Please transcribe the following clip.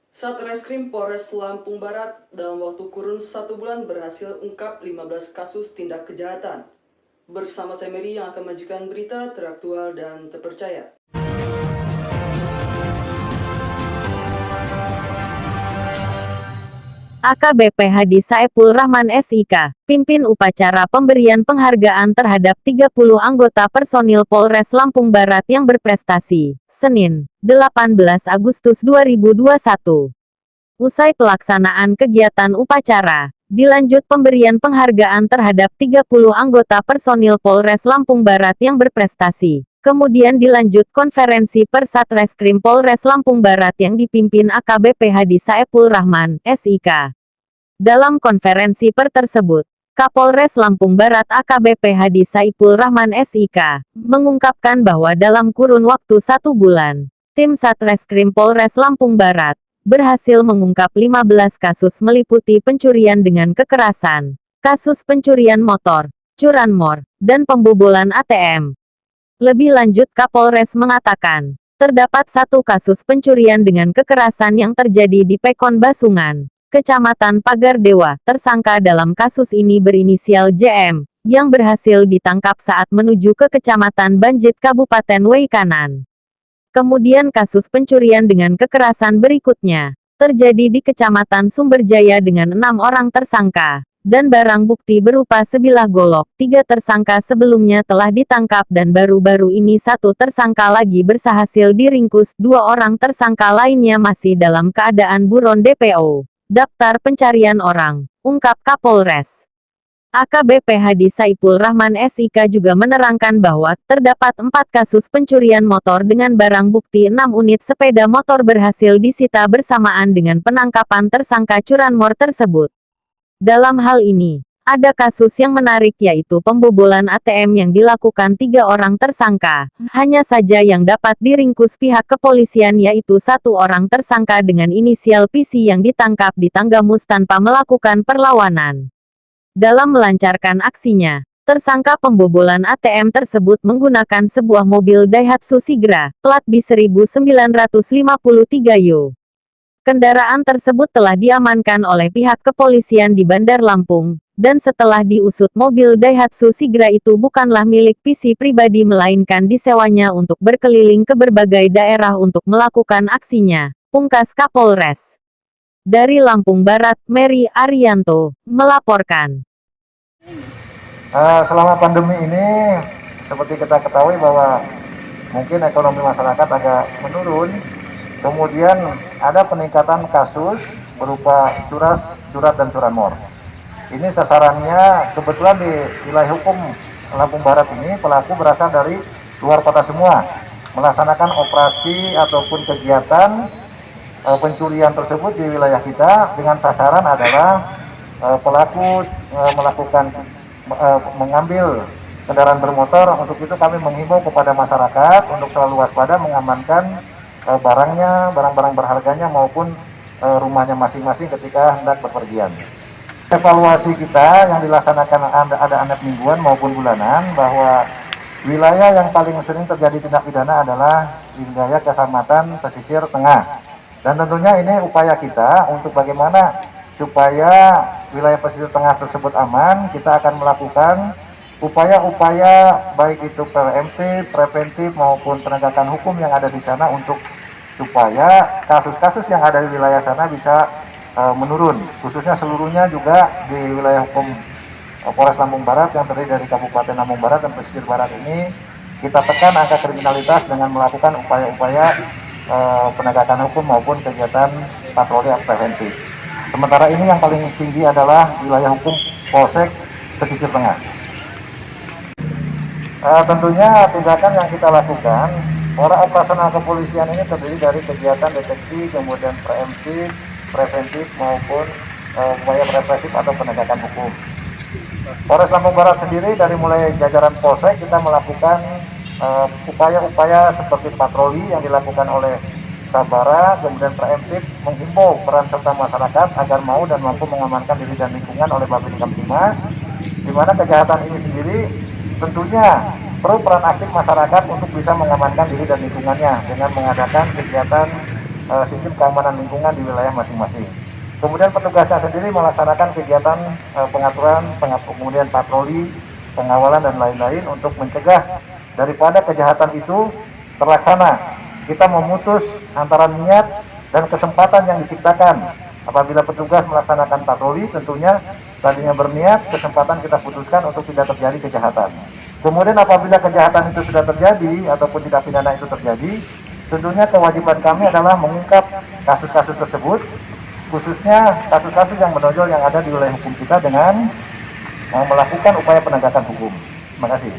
Satreskrim Polres Lampung Barat dalam waktu kurun 1 bulan berhasil ungkap 15 kasus tindak kejahatan. Bersama saya Mary yang akan menyajikan berita teraktual dan terpercaya. AKBP Hadi Saepul Rahman SIK, pimpin upacara pemberian penghargaan terhadap 30 anggota personil Polres Lampung Barat yang berprestasi, Senin, 18 Agustus 2021. Usai pelaksanaan kegiatan upacara, dilanjut pemberian penghargaan terhadap 30 anggota personil Polres Lampung Barat yang berprestasi. Kemudian dilanjut konferensi pers Satreskrim Polres Lampung Barat yang dipimpin AKBP Hadi Saepul Rahman, SIK. Dalam konferensi pers tersebut, Kapolres Lampung Barat AKBP Hadi Saepul Rahman SIK, mengungkapkan bahwa dalam kurun waktu 1 bulan, tim Satreskrim Polres Lampung Barat berhasil mengungkap 15 kasus meliputi pencurian dengan kekerasan, kasus pencurian motor, curanmor, dan pembobolan ATM. Lebih lanjut Kapolres mengatakan, terdapat 1 kasus pencurian dengan kekerasan yang terjadi di Pekon Basungan, Kecamatan Pagar Dewa. Tersangka dalam kasus ini berinisial JM, yang berhasil ditangkap saat menuju ke Kecamatan Banjit Kabupaten Waikanan. Kemudian kasus pencurian dengan kekerasan berikutnya, terjadi di Kecamatan Sumberjaya dengan 6 orang tersangka, dan barang bukti berupa sebilah golok. 3 tersangka sebelumnya telah ditangkap dan baru-baru ini 1 tersangka lagi berhasil diringkus. 2 orang tersangka lainnya masih dalam keadaan buron DPO, daftar pencarian orang, ungkap Kapolres. AKBP Hadi Saepul Rahman SIK juga menerangkan bahwa terdapat 4 kasus pencurian motor dengan barang bukti 6 unit sepeda motor berhasil disita bersamaan dengan penangkapan tersangka curanmor tersebut. Dalam hal ini, ada kasus yang menarik yaitu pembobolan ATM yang dilakukan 3 orang tersangka. Hanya saja yang dapat diringkus pihak kepolisian yaitu 1 orang tersangka dengan inisial PC yang ditangkap di Tanggamus tanpa melakukan perlawanan. Dalam melancarkan aksinya, tersangka pembobolan ATM tersebut menggunakan sebuah mobil Daihatsu Sigra, plat B 1953 Yo. Kendaraan tersebut telah diamankan oleh pihak kepolisian di Bandar Lampung, dan setelah diusut mobil Daihatsu Sigra itu bukanlah milik PC pribadi melainkan disewanya untuk berkeliling ke berbagai daerah untuk melakukan aksinya, pungkas Kapolres. Dari Lampung Barat, Mary Arianto, melaporkan. Selama pandemi ini, seperti kita ketahui bahwa mungkin ekonomi masyarakat agak menurun, kemudian ada peningkatan kasus berupa curat dan curanmor. Ini sasarannya kebetulan di wilayah hukum Lampung Barat ini pelaku berasal dari luar kota semua, melaksanakan operasi ataupun kegiatan pencurian tersebut di wilayah kita dengan sasaran adalah pelaku melakukan mengambil kendaraan bermotor. Untuk itu kami menghimbau kepada masyarakat untuk selalu waspada mengamankan barang-barang berharganya maupun rumahnya masing-masing ketika hendak bepergian. Evaluasi kita yang dilaksanakan ada anak mingguan maupun bulanan bahwa wilayah yang paling sering terjadi tindak pidana adalah wilayah Kecamatan Pesisir Tengah. Dan tentunya ini upaya kita untuk bagaimana supaya wilayah pesisir tengah tersebut aman. Kita akan melakukan upaya-upaya baik itu preventif maupun penegakan hukum yang ada di sana untuk supaya kasus-kasus yang ada di wilayah sana bisa menurun, khususnya seluruhnya juga di wilayah hukum Polres Lampung Barat yang terdiri dari Kabupaten Lampung Barat dan Pesisir Barat ini. Kita tekan angka kriminalitas dengan melakukan upaya-upaya penegakan hukum maupun kegiatan patroli preventif. Sementara ini yang paling tinggi adalah wilayah hukum Polsek Pesisir Tengah. Tentunya tindakan yang kita lakukan, pola operasional kepolisian ini terdiri dari kegiatan deteksi, kemudian preventif maupun upaya represif atau penegakan hukum. Polres Lampung Barat sendiri dari mulai jajaran Polsek kita melakukan upaya-upaya seperti patroli yang dilakukan oleh Sabara, kemudian preventif, menghimbau peran serta masyarakat agar mau dan mampu mengamankan diri dan lingkungan oleh Babin Kamtimas, di mana kejahatan ini sendiri tentunya perlu peran aktif masyarakat untuk bisa mengamankan diri dan lingkungannya dengan mengadakan kegiatan sistem keamanan lingkungan di wilayah masing-masing. Kemudian petugasnya sendiri melaksanakan kegiatan pengaturan, kemudian patroli, pengawalan dan lain-lain untuk mencegah daripada kejahatan itu terlaksana. Kita memutus antara niat dan kesempatan yang diciptakan. Apabila petugas melaksanakan patroli, tentunya tadinya berniat, kesempatan kita putuskan untuk tidak terjadi kejahatan. Kemudian apabila kejahatan itu sudah terjadi ataupun tindak pidana itu terjadi, tentunya kewajiban kami adalah mengungkap kasus-kasus tersebut, khususnya kasus-kasus yang menonjol yang ada di wilayah hukum kita dengan melakukan upaya penegakan hukum. Terima kasih.